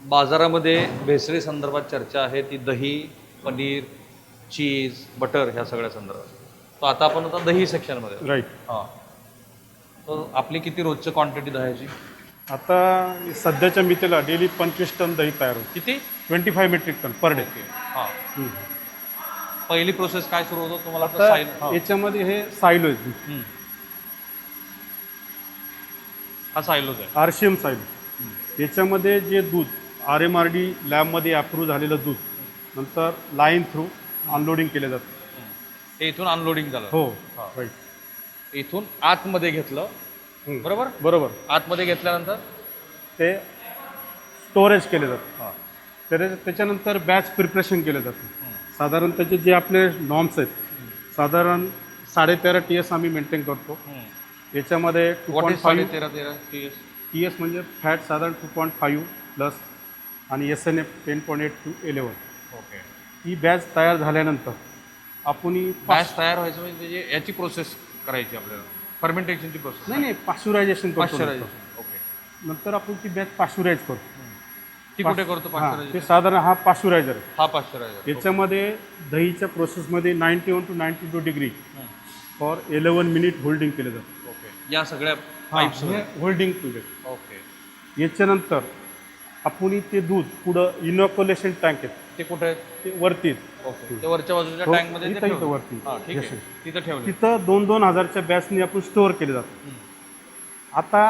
बाजारामध्ये भेसळी संदर्भात चर्चा आहे ती दही, पनीर, चीज, बटर ह्या सगळ्या संदर्भात. तो आता आपण आता दही सेक्शनमध्ये. राईट. हां. तर आपली किती रोजची क्वांटिटी दह्याची? आता सध्याच्या मितीला डेली 25 टन दही तयार होते. किती? 25 मेट्रिक टन पर डे. हां. पहिली प्रोसेस काय सुरू होतो तुम्हाला? आता याच्यामध्ये हे सायलो आहे, हं. हा सायलोज आहे. आरसीएम सायलो. याच्यामध्ये जे दूध RMRD लॅबमध्ये अप्रूव्ह झालेलं दूध नंतर लाईन थ्रू अनलोडिंग केलं जातं. हे इथून अनलोडिंग झालं. हो, हां. राईट. इथून आतमध्ये घेतलं. बरोबर. बरोबर. आतमध्ये घेतल्यानंतर ते स्टोरेज केले जातं. हां. तर त्याच्यानंतर बॅच प्रिपरेशन केलं जातं. साधारण त्याचे जे आपले नॉर्म्स आहेत साधारण 13.5 TS आम्ही मेंटेन करतो. याच्यामध्ये 2.5 13 TS म्हणजे फॅट साधारण 2.5 प्लस आणि SNF 10.8 to 11. Okay. He batch तयार झाल्यानंतर आपण बॅच तयार व्हायचं म्हणजे याची प्रोसेस करायची आपल्याला, फर्मेंटेशनची प्रोसेस. नाही पाश्चुरायझेशन करतो. पाश्चरायझेशन. ओके. नंतर आपण ती बॅच पाश्चुराईज करतो. ती कुठे करतो ते पाश्चरायझेशन? साधारण हा पाश्चुरायझर आहे. हा पाश्चरायझर. याच्यामध्ये दहीच्या प्रोसेसमध्ये 91 to 92 degree for 11 minute holding केलं जातं. ओके. या सगळ्या पाईप्स. Holding period. ओके. याच्यानंतर आपण ते दूध पुढं इनॉक्युलेशन टँक आहे ते कुठे आहेत? ते वरती ओके. ते वरच्या बाजूच्या हो, टँकमध्ये ते इथं ठेवलं. वरती. हां, ठीक आहे. तिथं ठेवलं. तिथं 2-2 हजारच्या बॅचने आपण स्टोअर केले जातं. आता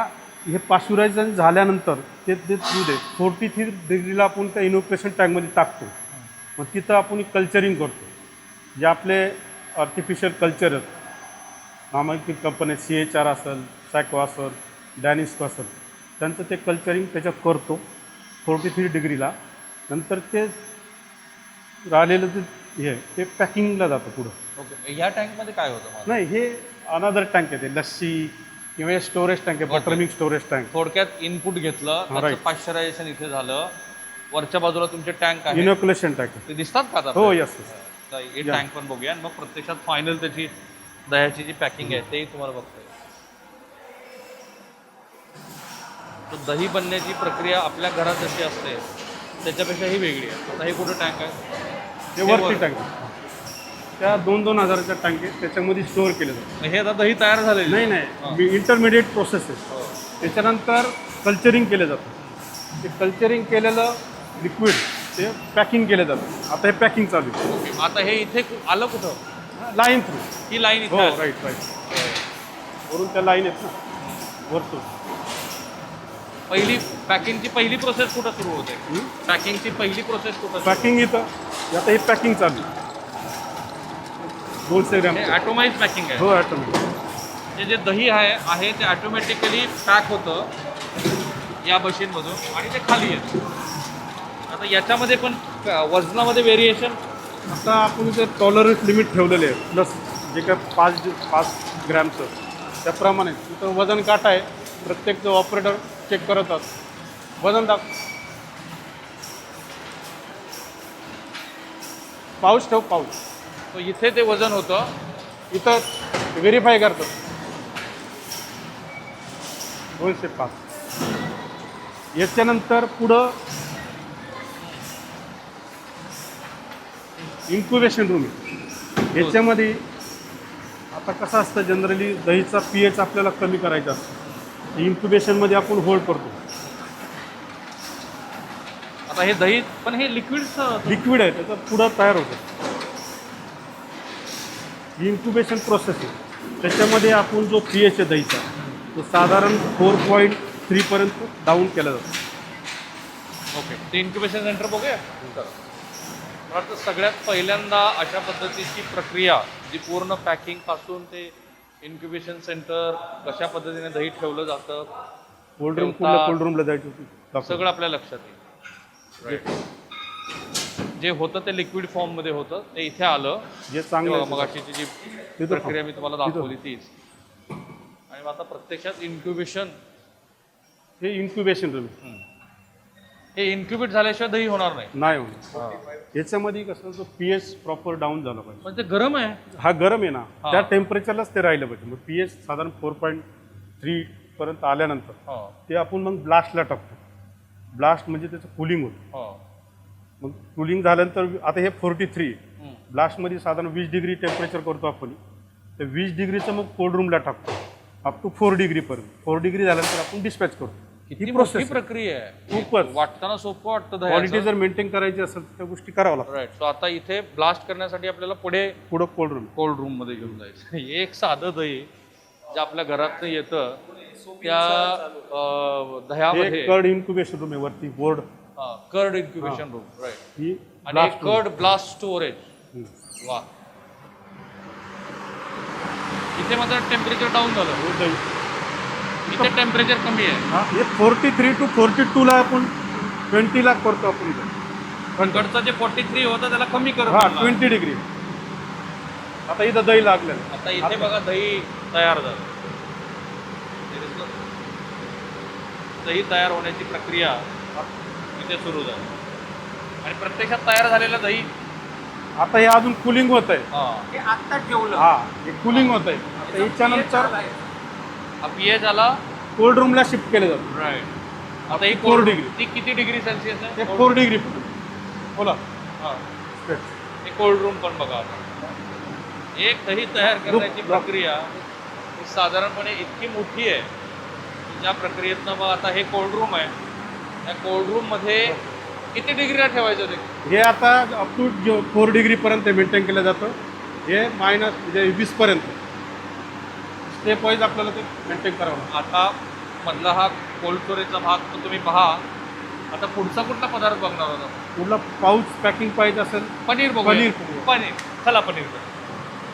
हे पाश्चुरायझेशन झाल्यानंतर ते दूध आहे 43 डिग्रीला आपण त्या इनॉक्युलेशन टँकमध्ये टाकतो. मग तिथं आपण कल्चरिंग करतो. जे आपले आर्टिफिशियल कल्चर आहेत नामांकित कंपन्या CHR असेल, सॅको असेल, डॅनिस्को असेल, त्यांचं ते कल्चरिंग त्याच्यात करतो 43 डिग्रीला. नंतर ते राहिलेलं ते पॅकिंगला जातं पुढं. ओके. या टँकमध्ये काय होतं मला? नाही, हे अनदर टँक आहे, ते लस्सी किंवा हे स्टोरेज टँक आहे, बटरमिल्क स्टोरेज टँक. थोडक्यात इनपुट घेतलं, त्याचं पाश्चरायझेशन इथे झालं, वरच्या बाजूला तुमचे टँक आहे, इनॉक्युलेशन टँक आहे. ते दिसतात का आता? हो, यस. हे टँक पण बघूया आणि मग प्रत्यक्षात फायनल त्याची दह्याची जी पॅकिंग आहे तेही तुम्हाला बघता येईल. तर दही बनण्याची प्रक्रिया आपल्या घरात जशी असते त्याच्यापेक्षा ही वेगळी आहे. आता हे कुठं टँक आहे? ते वरती टँक आहे. त्या 2-2 हजाराच्या टँक आहे, त्याच्यामध्ये स्टोअर केलं जातं. हे आता दही तयार झालेलं नाही, इंटरमिडिएट प्रोसेस आहे. त्याच्यानंतर कल्चरिंग केलं जातं. ते कल्चरिंग केलेलं लिक्विड ते पॅकिंग केलं जातं. आता हे पॅकिंग चालू आहे. ओके. आता हे इथे आलं कुठं? Line through. ही लाईन हो, इथे. राईट. वरून त्या लाईन आहेत ना वरतून. पॅकिंगची पहिली प्रोसेस कुठं सुरू होते? पॅकिंगची पहिली प्रोसेस कुठं? पॅकिंग इथं. आता हे पॅकिंग चालू आहे. 200 ग्रॅम. हे ॲटोमाइज पॅकिंग आहे. हो, ऑटोमॅटिक. जे दही आहे ते ॲटोमॅटिकली पॅक होतं या मशीनमधून आणि ते खाली येतं. आता याच्यामध्ये पण वजनामध्ये व्हेरिएशन. आता आपण इथे टॉलरन्स लिमिट ठेवलेले आहे प्लस जे काय 5 ग्रॅमचं त्याप्रमाणे तिथं वजन काटा आहे. प्रत्येक जो ऑपरेटर चेक करतात वजन पाऊच ठेव पाऊच. तो इथे ते वजन होतं. इथं व्हेरीफाय करतात 205. याच्यानंतर पुढं इन्क्युबेशन रूम आहे. याच्यामध्ये आता कसं असतं जनरली दहीचा pH आपल्याला कमी करायचा असतो. इन्क्युबेशनमध्ये आपण होल्ड करतो. आता हे दही पण हे लिक्विड लिक्विड आहे त्याचं पुढं तयार होतं. ही इन्क्युबेशन प्रोसेस आहे. त्याच्यामध्ये आपण जो pH आहे दहीचा तो साधारण 4.3 पर्यंत डाऊन केला जातो. ओके. ते इन्क्युबेशन सेंटर बघूया. मला वाटतं सगळ्यात पहिल्यांदा अशा पद्धतीची प्रक्रिया जी पूर्ण पॅकिंगपासून ते इन्क्युबेशन सेंटर कशा पद्धतीने दही ठेवलं जातं, कोल्ड रूमला जायचं होतं सगळं आपल्या लक्षात येईल. जे होतं ते लिक्विड फॉर्ममध्ये होतं ते इथे आलं. जे चांगलं मगाशी जी प्रक्रिया मी तुम्हाला दाखवली तीच. आणि आता प्रत्यक्षात इन्क्युबेशन. हे इन्क्युबेशन रूम. हे इन्क्युबेट झाल्याशिवाय दही होणार नाही. याच्यामध्ये कसं जो pH प्रॉपर डाऊन झाला पाहिजे. पण ते गरम आहे. हा गरम आहे ना, त्या टेम्परेचरलाच ते राहिलं पाहिजे. मग pH साधारण 4.3 पर्यंत आल्यानंतर ते आपण मग ब्लास्टला टाकतो. ब्लास्ट म्हणजे त्याचं कुलिंग होतं. हो. मग कुलिंग झाल्यानंतर आता हे 43 हम्म. ब्लास्टमध्ये साधारण 20 डिग्री टेम्परेचर करतो आपण. तर 20 डिग्रीचं मग कोल्ड रूमला टाकतो अप टू 4 डिग्रीपर्यंत. 4 डिग्री झाल्यानंतर आपण डिस्पॅच करतो. किती ही मोठी प्रोसेस प्रक्रिया आहे. खूपच. वाटताना सोपं वाटतं क्वालिटी दह्याचं. जर मेंटेन करायची असेल तर त्या गोष्टी कराव्या लागतात. राईट. सो आता इथे ब्लास्ट करण्यासाठी आपल्याला पुढे पुढं कोल्ड रूम कोल्ड रूम मध्ये घेऊन जायचं. हे एक साधं दही जे आपल्या घरात येतं त्या दह्यामध्ये हे कर्ड इन्क्युबेशन रूम आहे वरती board. Curd incubation room. Right. ही आणि blast room. Curd blast storage. वा. इथे मात्र टेम्परेचर डाऊन झालं. हे दही. इथे टेम्परेचर कमी आहे. हा, हे 43 to 42 ला आपण 20 ला करतो आपण इथं. पण कडचं जे 43 होतं त्याला कमी करत हा आणलं. 20 डिग्री. आता इथं दही लागलेलं. आता इथे बघा दही तयार झालं. हे दिसलं? दही तयार होण्याची प्रक्रिया इथे सुरू झाली. आणि प्रत्यक्षात तयार झालेलं दही आता हे अजून कुलिंग होत आहे. हे आत्ता ठेवलं. हा हे कुलिंग होत आहे. आता याच्यानंतर पीएच आला. कोल्ड रूमला शिफ्ट केलं जातं. राईट. आता ही 4 डिग्री. ती किती डिग्री सेल्सिअस ते आहे? 4 डिग्री बोला. हा. हे कोल्ड रूम पण बघा आता. एक दही तयार करण्याची प्रक्रिया ही साधारणपणे इतकी मोठी आहे की ज्या प्रक्रियेतनं मग आता हे कोल्ड रूम आहे. त्या कोल्ड रूममध्ये किती डिग्रीला ठेवायचं ते? हे आता अप टू 4 डिग्रीपर्यंत मेंटेन केलं जातं. हे मायनस म्हणजे 20 पर्यंत स्टेप वाईज आपल्याला ते मेंटेन करावं लागतं. आता मधला हा कोल्ड स्टोरेजचा भाग तो तुम्ही पहा. आता पुढचा कुठला पदार्थ बघणार होता? पुढला पाऊच पॅकिंग पाहिजे असेल पनीर बघू. पनीर. पनीर. चला पनीर बघू.